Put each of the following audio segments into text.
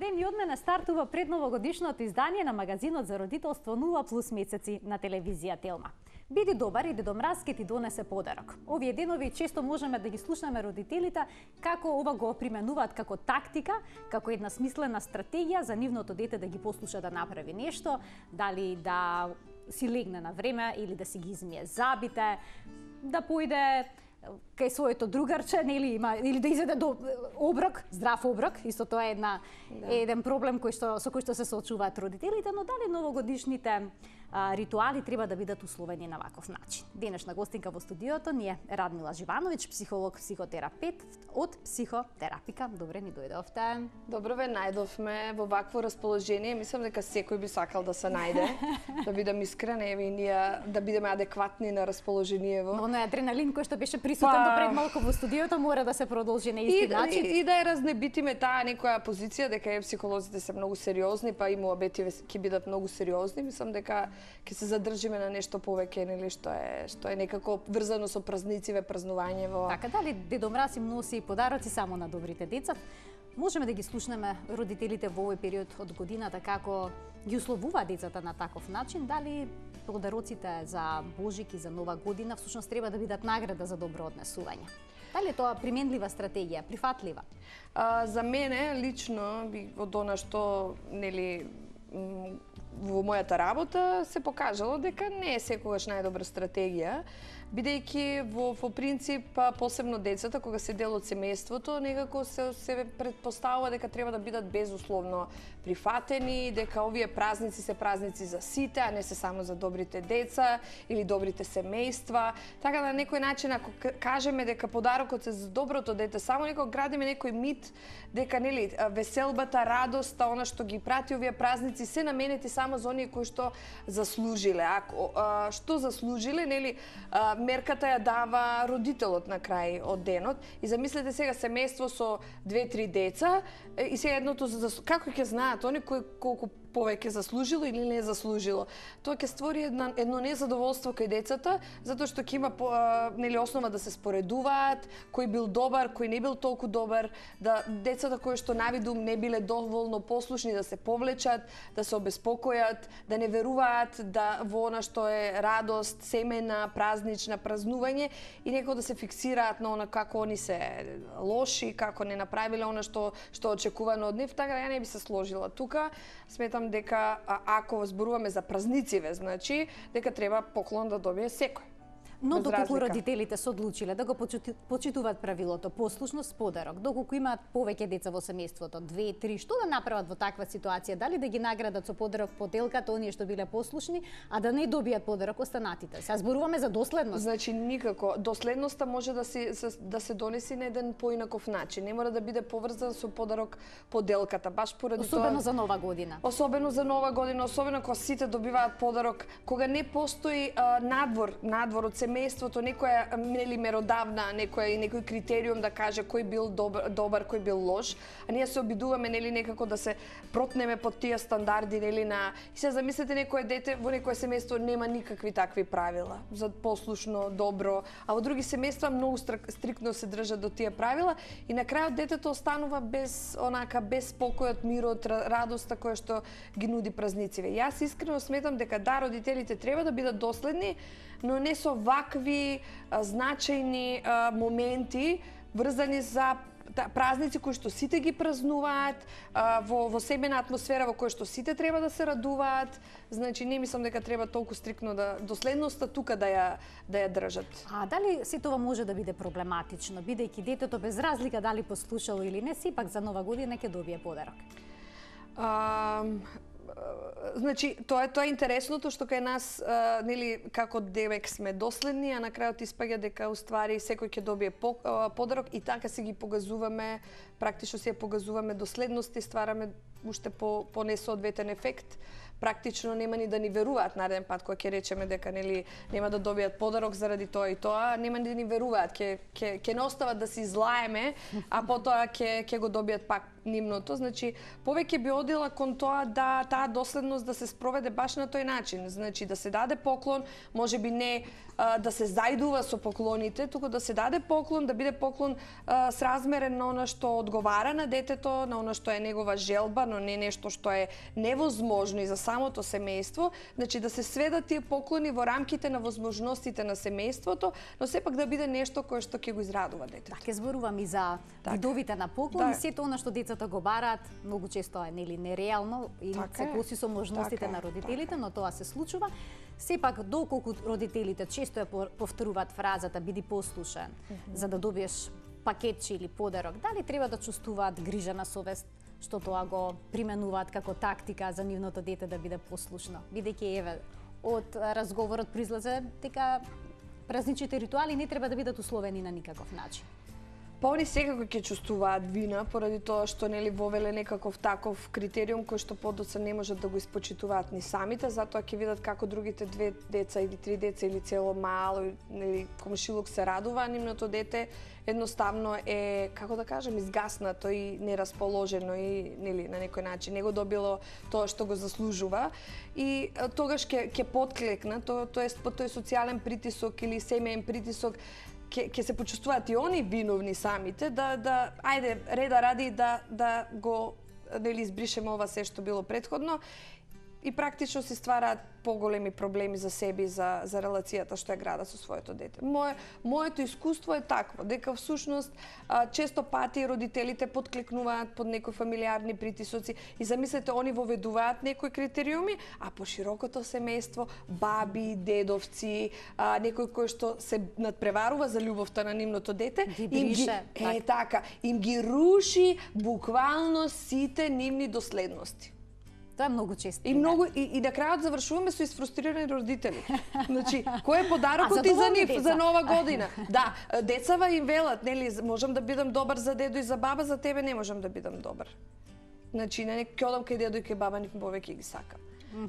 ден и од мене стартува предновогодишното издание на магазинот за родителство 0+ месеци на телевизија Телма. Биди добар и Дедо Мраз ке ти донесе подарок. Овие денови често можеме да ги слушнеме родителите како ова го применуваат како тактика, како една смислена стратегија за нивното дете да ги послуша да направи нешто, дали да си легне на време или да си ги измие забите, да појде кај своето другарче, или да изеде до оброк, здрав оброк, исто тоа е еден проблем со кој што се соочуваат родителите, но дали новогодишните ритуали треба да бидат условени на ваков начин. Денешна гостинка во студиото ни е Радмила Живановиќ, психолог, психотерапевт од Психотерапика. Добре ни дојдовте. Добро ве најдовме во вакво расположение. Мислам дека секој би сакал да се најде, да бидам искрена, еве и ние да бидеме адекватни на расположението. Но оној адреналин кој што беше присутен до пред малку во студиото мора да се продолжи на исти начин. И да ја разнебитиме таа некоја позиција дека психолозите се многу сериозни, па и муабетиве ќе бидат многу сериозни. Мислам дека ќе се задржиме на нешто повеќе, нели, што е некако врзано со празнициве, празнување во... Така, дали Дедо Мраз им носи подароци само на добрите деца? Можеме да ги слушнеме родителите во овој период од годината како ги условуваат децата на таков начин, дали подароците за Божик и за Нова година всушност треба да бидат награда за добро однесување? Дали е тоа применлива стратегија, прифатлива? За мене лично од она што, нели, во мојата работа се покажало дека не е секогаш најдобра стратегија, бидејќи во принцип, посебно децата, кога се дел од семејството, некако се предпоставува дека треба да бидат безусловно прифатени, дека овие празници се празници за сите, а не се само за добрите деца или добрите семејства. Така да на некој начин, ако кажеме дека подарокот е за доброто дете, само некој градиме некој мит дека, нели, веселбата, радоста, она што ги прати овие празници се наменети само за оние кои што заслужиле. Што заслужиле, нели, мерката ја дава родителот на крај од денот. И замислете сега семејство со 2-3 деца и сега едното како ќе знаат они колку повеќе заслужило или не заслужило. Тоа ќе створи едно незадоволство кај децата, затоа што ќе има нели основа да се споредуваат, кој бил добар, кој не бил толку добар, да децата кои што навидум не биле доволно послушни да се повлечат, да се обеспокојат, да не веруваат во она што е радост, семена, празнична, празнување и некако да се фиксираат на она како они се лоши, како не направиле она што очекувано од нив, така да ја не би се сложила тука. Сметам дека ако зборуваме за празнициве, значи дека треба поклон да добие секој. Но доколку родителите се одлучиле да го почитуваат правилото послушност, подарок, доколку имаат повеќе деца во семејството, 2-3, што да направат во таква ситуација? Дали да ги наградат со подарок поделката оние што биле послушни, а да не добијат подарок останатите? Сега зборуваме за доследност. Значи никако. Доследноста може да се донеси на еден поинаков начин. Не мора да биде поврзан со подарок поделката, баш поради особено за Нова година. Особено за Нова година, особено кога сите добиваат подарок, кога не постои надвор од семејството, некоја меродавна, некој критериум да каже кој бил добар, кој бил лош, а ние се обидуваме некако да се протнеме под тие стандарди на... И се замислете некое дете во некое семејство нема никакви такви правила за послушно, добро, а во други семејства многу стриктно се држат до тие правила и на крајот детето останува без спокојот, мирот, радоста која што ги нуди празнициве. Јас искрено сметам дека да, родителите треба да бидат доследни, но не со вакви значајни моменти врзани за празници кои што сите ги празнуваат, во семена атмосфера во која што сите треба да се радуваат. Значи не мислам дека треба толку стриктно доследноста тука да ја држат. А дали се тоа може да биде проблематично, бидејќи детето без разлика дали послушало или не, сепак за Нова година ќе добие подарок? Значи, тоа е интересното што кај нас, нели, како девек сме доследни, а на крајот испаѓа дека уствари секој ќе добие подарок и така си ги погазуваме, практично си ја погазуваме доследност и ствараме уште по несоодветен ефект. Практично нема ни да ни веруваат нареден пат кога ќе речеме дека, нели, нема да добијат подарок заради тоа и тоа, нема ни да ни веруваат, ќе не остават да се излаеме, а потоа ќе го добијат пак нивното. Значи, повеќе би одила кон тоа да таа доследност да се спроведе баш на тој начин. Значи, да се даде поклон, можеби не да се зајдува со поклоните, туку да се даде поклон, да биде поклон сразмерен на она што одговара на детето, на она што е негова желба, стварно не нешто што е невозможно и за самото семејство, значи да се сведат тие поклони во рамките на возможностите на семејството, но сепак да биде нешто кое што ќе го израдува детето. Така, ќе зборувам и за видовите на поклони, сето она што децата го бараат, многу често е нели нереално и се коси со можностите на родителите, но тоа се случува. Сепак, доколку родителите често ја повторуваат фразата биди послушен, за да добиеш пакетче или подарок, дали треба да чувствуваат грижа на совест, што тоа го применуваат како тактика за нивното дете да биде послушно? Бидејќи еве од разговорот произлезе дека празничните ритуали не треба да бидат условени на никаков начин. Па они секако ќе чувствуваат вина поради тоа што нели вовеле некаков таков критериум кој што подоцна не можат да го испочитуваат ни самите, затоа ќе видат како другите 2 деца или 3 деца или цело мало нели комшилук се радува, нивното дете едноставно е, како да кажем, изгаснато и нерасположено и нели на некој начин не го добило тоа што го заслужува и тогаш ќе потклекна, тоест по тој социјален притисок или семеен притисок ќе се почувствуваат и они виновни самите да ајде реда ради да го нели избришеме ова се што било претходно и практично се ствараат поголеми проблеми за себе и за релацијата што ја града со своето дете. Моето искуство е такво, дека всушност често пати родителите потклекнуваат под некои фамилиарни притисоци и замислете они воведуваат некои критериуми, а по широкото семејство, баби, дедовци, некој кој што се надпреварува за љубовта на нивното дете, им ги руши буквално сите нивни доследности. Тоа е многу често. И на крајот завршуваме со изфрустрирани родители. Значи, кој е подарокот ти за нив за нова година? Да, децава им велат, нели, можам да бидам добар за дедо и за баба, за тебе не можам да бидам добар. Значи, ќе одам кај дедо и кај баба, нив повеќе ги сакам.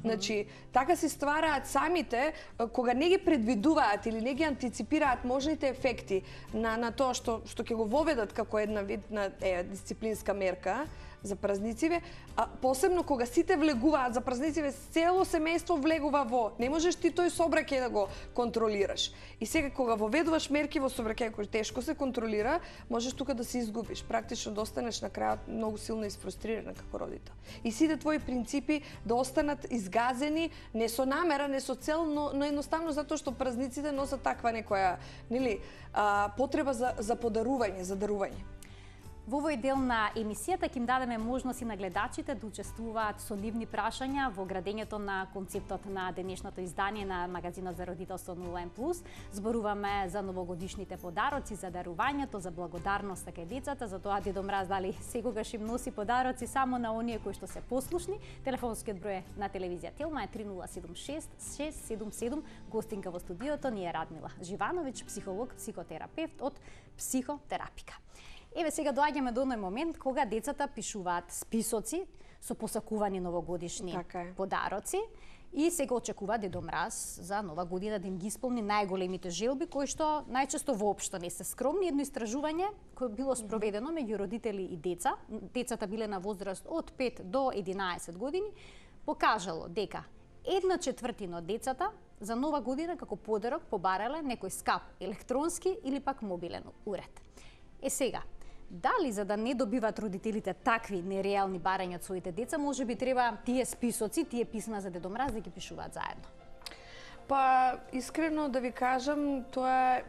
Значи, така се ствараат самите, кога не ги предвидуваат или не ги антиципираат можните ефекти на тоа што ќе го воведат како една вид на дисциплинска мерка за празнициве, а посебно кога сите влегуваат за празнициве, цело семејство влегува во. Не можеш ти тој собраќај да го контролираш. И сега кога воведуваш мерки во собраќај кој тешко се контролира, можеш тука да се изгубиш. Практично да останеш на крајот многу силно изфрустрирана како родител. И сите твои принципи да останат изгазени не со намера, не со цел, но едноставно затоа што празниците носат таква некоја, нели, потреба за подарување, за дарување. Во овој дел на емисијата ќе им дадеме можност и на гледачите да учествуваат со нивни прашања во градењето на концептот на денешното издание на магазинот за родителство 0N+. Зборуваме за новогодишните подароци, за дарувањето, за благодарноста кај децата, за тоа Дедо Мраз дали секогаш им носи подароци само на оние кои што се послушни. Телефонскиот број на телевизија Телма е 3076 677. Гостинка во студиото ни е Радмила Живановиќ, психолог, психотерапевт од Психотерапика. Еве сега доаѓаме до оној момент кога децата пишуваат списоци со посакувани новогодишни подароци и сега очекува Дедо Мраз за нова година да им ги исполни најголемите желби кои што најчесто воопшто не се скромни. Едно истражување кое било спроведено меѓу родители и деца, децата биле на возраст од 5 до 11 години, покажало дека 1/4 од децата за нова година како подарок побарале некој скап електронски или пак мобилен уред. Сега, дали за да не добиваат родителите такви нереални барања од своите деца, може би треба тие списоци, тие писма за Дедо Мраз да ги пишуваат заедно? Па, искрено да ви кажам, тоа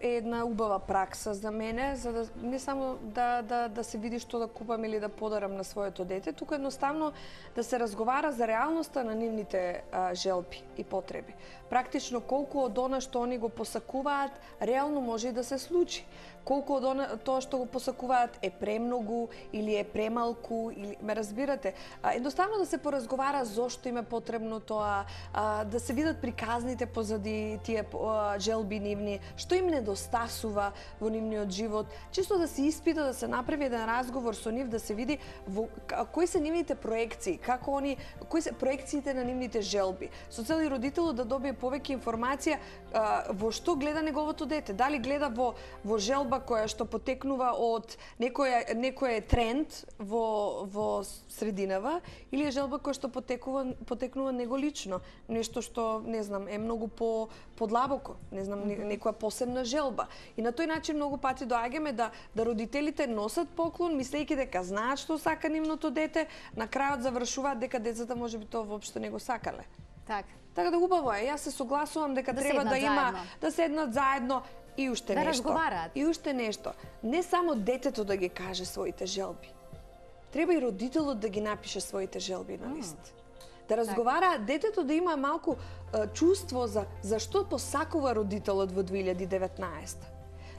е една убава пракса за мене, за да не само да се види што да купам или да подарам на своето дете, туку едноставно да се разговара за реалноста на нивните желби и потреби. Практично колку од она што они го посакуваат, реално може и да се случи. Колку од тоа што го посакуваат е премногу или е премалку, или ме разбирате. Едноставно да се поразговара зошто им е потребно тоа, да се видат приказните позади тие желби нивни, што им недостасува во нивниот живот, чисто да се испита, да се направи еден разговор со нив, да се види кои се нивните проекции, кои се проекциите на нивните желби. Со цел и родителот да добие повеќе информација во што гледа неговото дете, дали гледа во желба која што потекнува од некој тренд во срединава или е желба која што потекнува него лично, нешто што не знам е многу подлабоко, не знам, некоја посебна желба. И на тој начин многу пати доаѓаме да родителите носат поклон, мислејќи дека знаат што сака нивното дете, на крајот завршуваат дека децата можеби тоа воопшто не го сакале. Така да убаво е, јас се согласувам дека треба да има да седнат заедно и уште да нешто. Разговараат. И уште нешто. Не само детето да ги каже своите желби. Треба и родителот да ги напише своите желби на лист. Да разговара, детето да има малку чувство за што посакува родителот во 2019.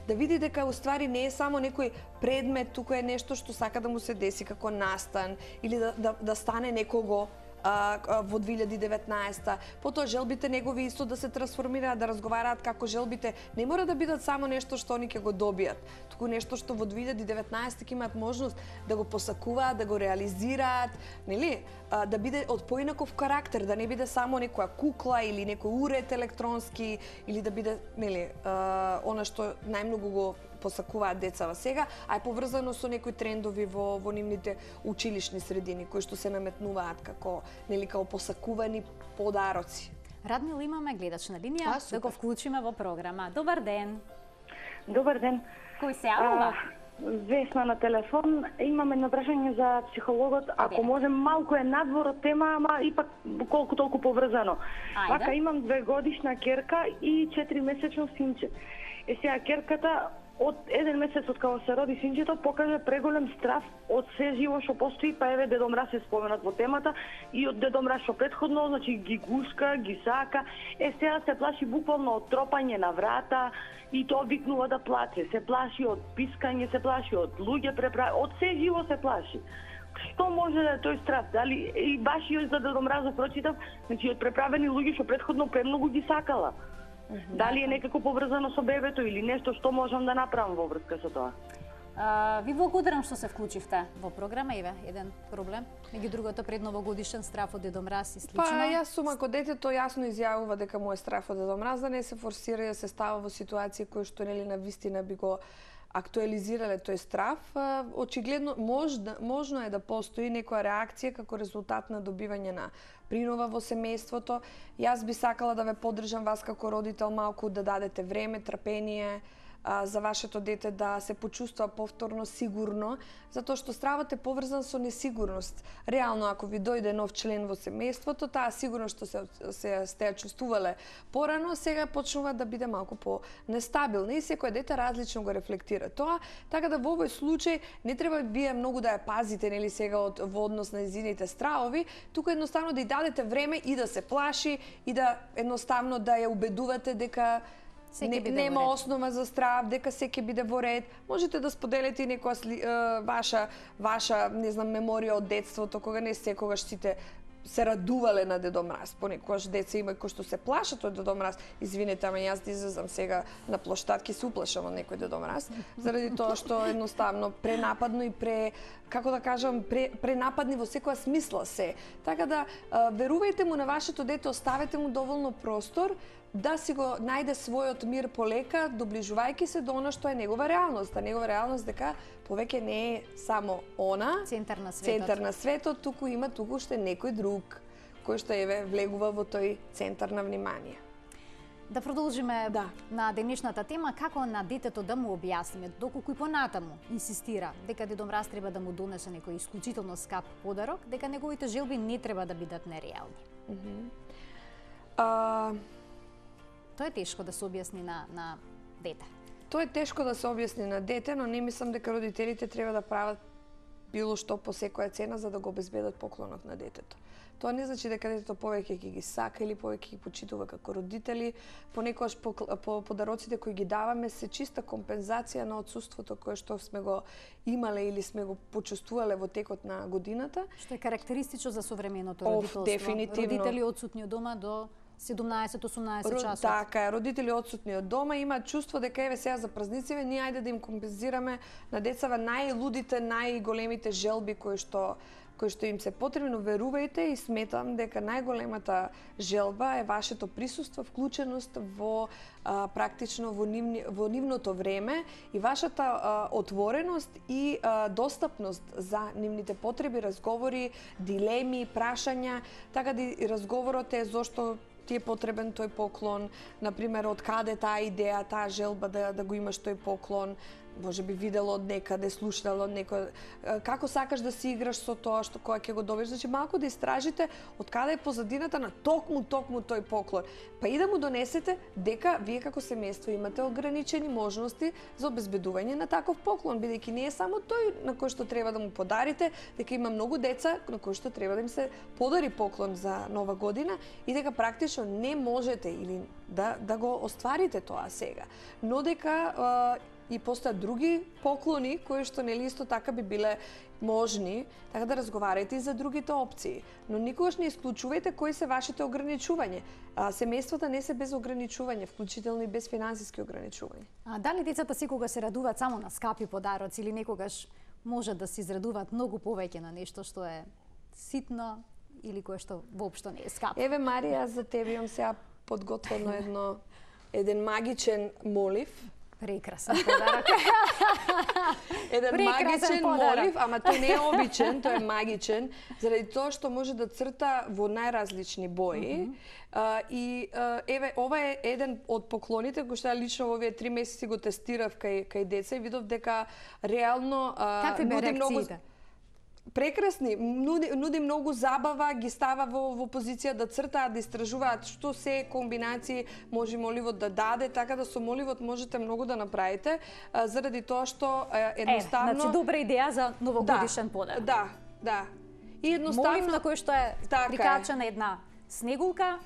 Да види дека уствари не е само некој предмет, туку е нешто што сака да му се деси како настан или да стане некого во 2019. Потоа желбите негови исто да се трансформираат, да разговараат како желбите не мора да бидат само нешто што они ќе го добијат, туку нешто што во 2019 ќе имаат можност да го посакуваат, да го реализираат, нели? Да биде од поинаков карактер, да не биде само некоја кукла или некој уред електронски или да биде, нели, она што најмногу го посакуваат децава сега, а е поврзано со некои трендови во нивните училишни средини кои што се наметнуваат како, нели, како посакувани подароци. Радмил, имаме гледач на линија, да го вклучиме во програма. Добар ден. Добар ден. Кој се јавува? Весна на телефон. Имам едно прашање за психологот. Ако може, малку е надвор од тема, ама ипак колку толку поврзано. Вака, имам 2-годишна керка и 4-месечно синче. Сега керката од 1 месец од кога се роди синчето покажа преголем страф од се живо што постои, па еве Дедо Мраз е споменат во темата и од Дедо Мраз што претходно, значи ги гуска, ги сака. Сега се плаши буквално од тропање на врата и тоа викнува да плаче. Се плаши од пискање, се плаши од луѓе од се живо се плаши. Што може да е тој страф? Дали и баш и за Дедо Мразов прочитав, значи од преправени луѓе што претходно премногу ги сакала. Дали е некако поврзано со бебето или нешто што можам да направам во врска со тоа? Ви благодарам што се вклучивте во програма. Еве, еден проблем. Меѓу другото, пред новогодишен страф од Дедо Мраз и слично. Па, јас сум, ако детето јасно изјавува дека му е страф од Дедо Мраз, да не се форсира да се става во ситуации кои што, нели, навистина би го актуализирале тој страф. Очигледно, можно е да постои некоја реакција како резултат на добивање на принова во семејството. Јас би сакала да ве поддржам вас како родител малку да дадете време, трпение за вашето дете да се почувствува повторно сигурно, затоа што стравот е поврзан со несигурност. Реално, ако ви дојде нов член во семејството, таа сигурност што се сте ја чувствувале порано, сега почнува да биде малку по-нестабилна и секој дете различно го рефлектира тоа, така да во овој случај не треба вие многу да ја пазите, нели, сега во однос на незините стравови, туку едноставно да ја дадете време и да се плаши и да едноставно да ја убедувате дека нема основа за страв, дека се ќе биде во ред. Можете да споделите и некоја ваша, не знам, меморија од детството, кога не секогаш сите се радувале на Дедо Мраз. Понекогаш деца има кои што се плашат од Дедо Мраз. Извинете, ама јас да излезам сега на плоштадки се уплашам од некој Дедо Мраз, заради тоа што едноставно пренападно и како да кажам, пренападни во секоја смисла се. Така да верувајте му на вашето дете, оставете му доволно простор да си го најде својот мир полека, доближувајќи се до она што е негова реалност. А негова реалност дека повеќе не е само она, центар на светот, туку има туку уште некој друг, кој што еве влегува во тој центар на внимание. Да продолжиме на денешната тема, како на детето да му објасниме, доколку и понатаму инсистира дека Дедо Мраз треба да му донесе некој исклучително скап подарок, дека неговите желби не треба да бидат нереални. Тоа е тешко да се објасни на дете. Тоа е тешко да се објасни на дете, но не мислам дека родителите треба да прават било што по секоја цена за да го обезбедат поклонот на детето. Тоа не значи дека детето повеќе ќе ги сака или повеќе ги почитува како родители. Понекогаш по подароците кои ги даваме се чиста компензација на отсуството кое што сме го имале или сме го почувствувале во текот на годината. Што е карактеристично за современото родителство. Дефинитивно. Родители одсутни од дома до 17-18 часот. Така, родители одсутни од дома имаат чувство дека еве сега за празниците ние ајде да им компензираме на децава најлудите, најголемите желби кои што им се потребно. Верувајте и сметам дека најголемата желба е вашето присуство, вклученост во практично во нивното време и вашата отвореност и достапност за нивните потреби, разговори, дилеми, прашања, така да и разговорот е зошто ти е потребен тој поклон, например, од каде таа идеја, таа желба да го имаш тој поклон, може би видела од некаде, слушнала од некој, како сакаш да си играш со тоа што кога ќе го добиеш, значи малку да истражите од каде е позадината на токму тој поклон. Па и да му донесете дека вие како семејство имате ограничени можности за обезбедување на таков поклон, бидејќи не е само тој на кој што треба да му подарите, дека има многу деца на кои што треба да им се подари поклон за Нова година и дека практично не можете или да го остварите тоа сега. Но дека и постојат други поклони кои што нели исто така би биле можни, така да разговарајте и за другите опции. Но никогаш не исклучувајте кои се вашите ограничувања. Семејствата не се без ограничувања, вклучително и без финансиски ограничувања. А дали децата секогаш се радуваат само на скапи подароци или некогаш може да се израдуваат многу повеќе на нешто што е ситно или кое што воопшто не е скапо? Еве Марија, за тебе имам сега подготвено еден магичен молив. Прекрасен подарок. Еден магичен молив, ама тој не е обичен, тој е магичен, заради тоа што може да црта во најразлични бои. И еве, ова е еден од поклоните кој што ја лично во овие 3 месеци го тестирав кај деца и видов дека реално какви бе реакциите? Прекрасни, нуди многу забава, ги става во позиција да цртаат, да истражуваат што се комбинации може моливот да даде, така да со моливот можете многу да направите, заради тоа што едноставно... Значи добра идеја за новогодишен подарок. Да. И едноставно... Молив на кој што е прикачена една снегулка,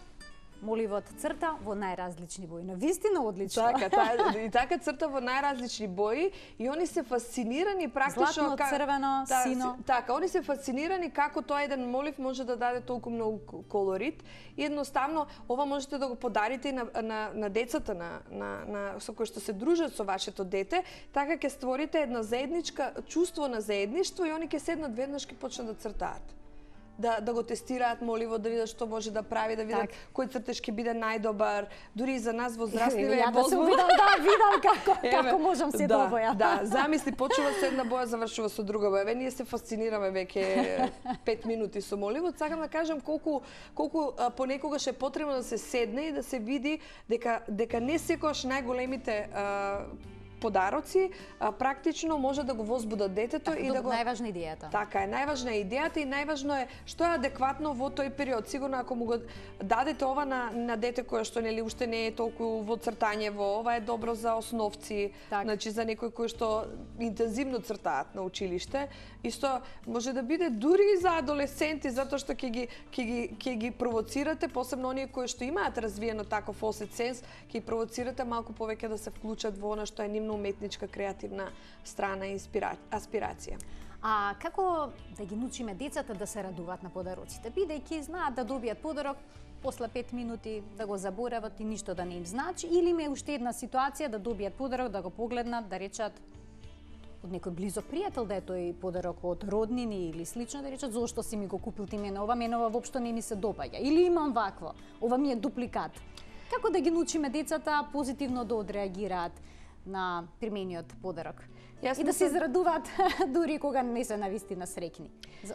моливот црта во најразлични бои. Навистина одлично. И така црта во најразлични бои и они се фасцинирани практично... Златно, црвено, сино. Така, они се фасцинирани како тоа еден молив може да даде толку многу колорит и едноставно ова можете да го подарите на децата со кои што се дружат со вашето дете, така ќе створите една заедничка чувство на заедништво и они ќе седнат веднаш ќе почнат да цртаат. Да го тестираат моливот, да видат што може да прави, да видат кој цртеж ќе биде најдобар, дури и за нас возрастливе е возможно. Видам како можам се добоја. Да, замисли, почува со една боја, завршува со друга боја. Ние се фасцинираме веќе 5 минути со моливот. Сакам да кажам колку понекогаш е потребно да се седне и да се види дека не секогаш најголемите подароци практично може да го возбудат детето и да го најважна идејата. Така е, најважна е идејата и најважно е што е адекватно во тој период. Сигурно ако му го дадете ова на дете кое што нели уште не е толку во цртањево, ова е добро за основци, значи за некои кои што интензивно цртаат на училиште. Исто може да биде дури и за адолесценти, затоа што ќе ги провоцирате, посебно оние кои што имаат развиено таков осет сенс, ќе ги провоцирате малку повеќе да се вклучат во она што е нивна уметничка креативна страна и аспирација. А како да ги научиме децата да се радуваат на подароците, бидејќи знаат да добијат подарок, после 5 минути да го заборават и ништо да не им значи, или има уште една ситуација да добијат подарок, да го погледнат, да речат од некој близок пријател, да е тој подарок од роднини или слично, да речат зошто си ми го купил ти мене ова воопшто не ми се допаѓа, или имам вакво, ова ми е дупликат. Како да ги научиме децата позитивно да одреагираат на примениот подарок? И да се израдуваат дури кога не се навистина среќни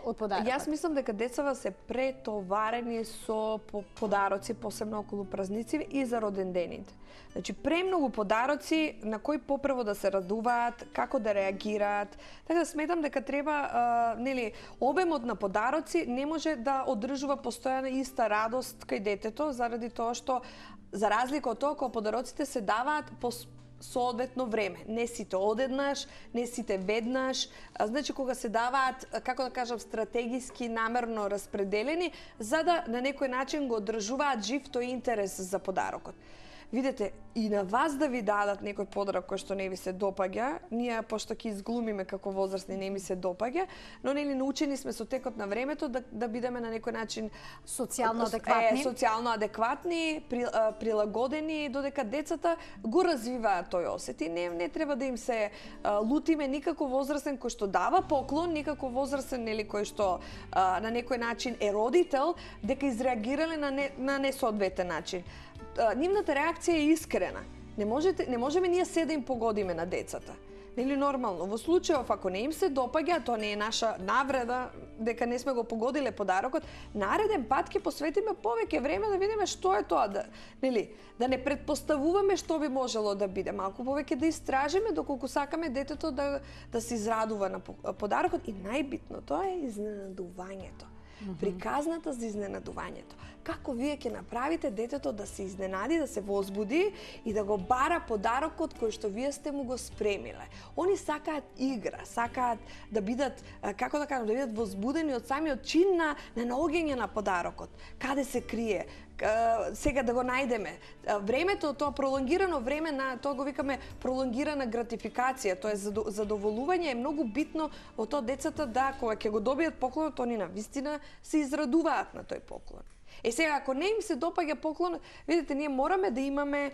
од подарокот. Јас мислам дека децата се претоварени со подароци, посебно околу празници и за родендените. Значи, премногу подароци на кои попрво да се радуваат, како да реагираат. Така да сметам дека треба, обемот на подароци не може да одржува постојана иста радост кај детето, заради тоа што, за разлика од тоа, кога подароците се даваат по соодветно време. Не сите одеднаш, не сите веднаш. Значи, кога се даваат, како да кажам, стратегиски намерно распределени, за да на некој начин го одржуваат жив тој интерес за подарокот. Видете, и на вас да ви дадат некој подарок кој што не ви се допаѓа, ние пошто ќе изглумиме како возрастни не ми се допаѓа, но нели научени сме со текот на времето да бидеме на некој начин социјално адекватни, прилагодени, додека децата го развиваат тој осет и не треба да им се лутиме никако возрастен кој што дава поклон, никако возрастен нели кој што на некој начин е родител, дека изреагирале на несоодветен начин. Нивната реакција е искрена. Не можеме ние се да им погодиме на децата. Нели нормално. Во случајов ако не им се допаѓа, тоа не е наша навреда дека не сме го погодиле подарокот, нареден пат ќе посветиме повеќе време да видиме што е тоа, да не предпоставуваме што би можело да биде, малку повеќе да истражиме доколку сакаме детето да се израдува на подарокот и најбитното е изненадувањето. Приказната за изненадувањето. Како вие ќе направите детето да се изненади, да се возбуди и да го бара подарокот кој што вие сте му го спремиле. Они сакаат игра, сакаат да бидат, како да кажам, да бидат возбудени од самиот чин на наоѓање на подарокот. Каде се крие? Сега да го најдеме. Времето, тоа пролонгирано време, тоа го викаме пролонгирана гратификација, тоа е задоволување, е многу битно во тоа децата да, кога ќе го добијат поклонот, они навистина се израдуваат на тој поклон. Сега, ако не им се допаѓа поклон, видите, ние мораме да имаме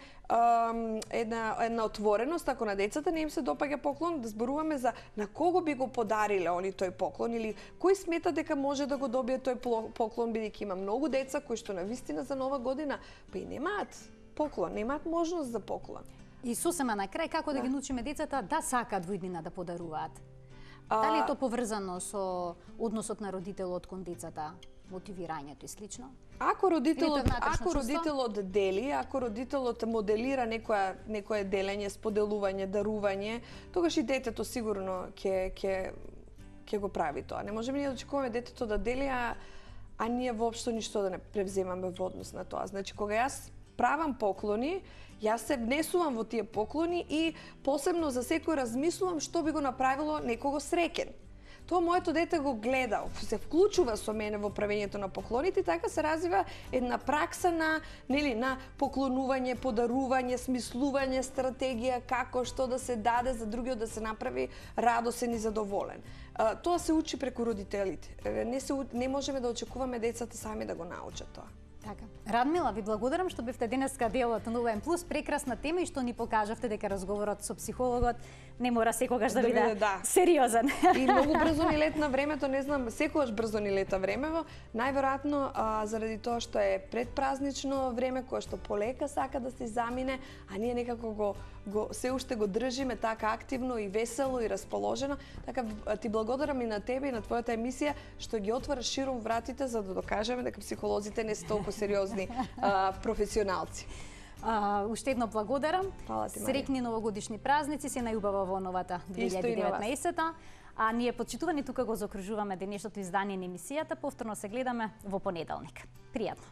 една отвореност, ако на децата не им се допаѓа поклон, да зборуваме за на кого би го подариле они тој поклон или кој смета дека може да го добие тој поклон, бидејќи има многу деца кои што навистина за Нова година па и немаат поклон, немаат можност за поклон. И сосема на крај, како да ги научиме децата да сакаат во иднина да подаруваат? Дали е тоа поврзано со односот на родителот кон децата, мотивирањето и слично? Ако родителот дели, ако родителот моделира некое делење, споделување, дарување, тогаш и детето сигурно ќе го прави тоа. Не можеме ние да очекуваме детето да дели, а ние воопшто ништо да не превземаме во однос на тоа. Значи, кога јас правам поклони, јас се внесувам во тие поклони и посебно за секој размислувам што би го направило некого среќен. Тоа моето дете го гледа, се вклучува со мене во правењето на поклоните и така се развива една пракса на поклонување, подарување, смислување, стратегија, како што да се даде за другиот да се направи радосен и задоволен. Тоа се учи преку родителите. Не можеме да очекуваме децата сами да го научат тоа. Така. Радмила, ви благодарам што бевте денеска дел од Нова М+, прекрасна тема и што ни покажавте дека разговорот со психологот не мора секогаш да биде сериозен. И многу брзо ни летна времето, не знам, секогаш брзо ни лета времево, најверојатно заради тоа што е предпразнично време кое што полека сака да се замине, а ние некако се уште го држиме така активно и весело и расположено. Така ти благодарам и на тебе и на твојата емисија што ги отвара широм вратите за да докажеме дека психолозите не се толку сериозни професионалци. Уште едно благодарам. Среќни новогодишни празници, се најубава во новата 2019-та. А ние почитувани тука го закружуваме денешното издание на емисијата. Повторно се гледаме во понеделник. Пријатно.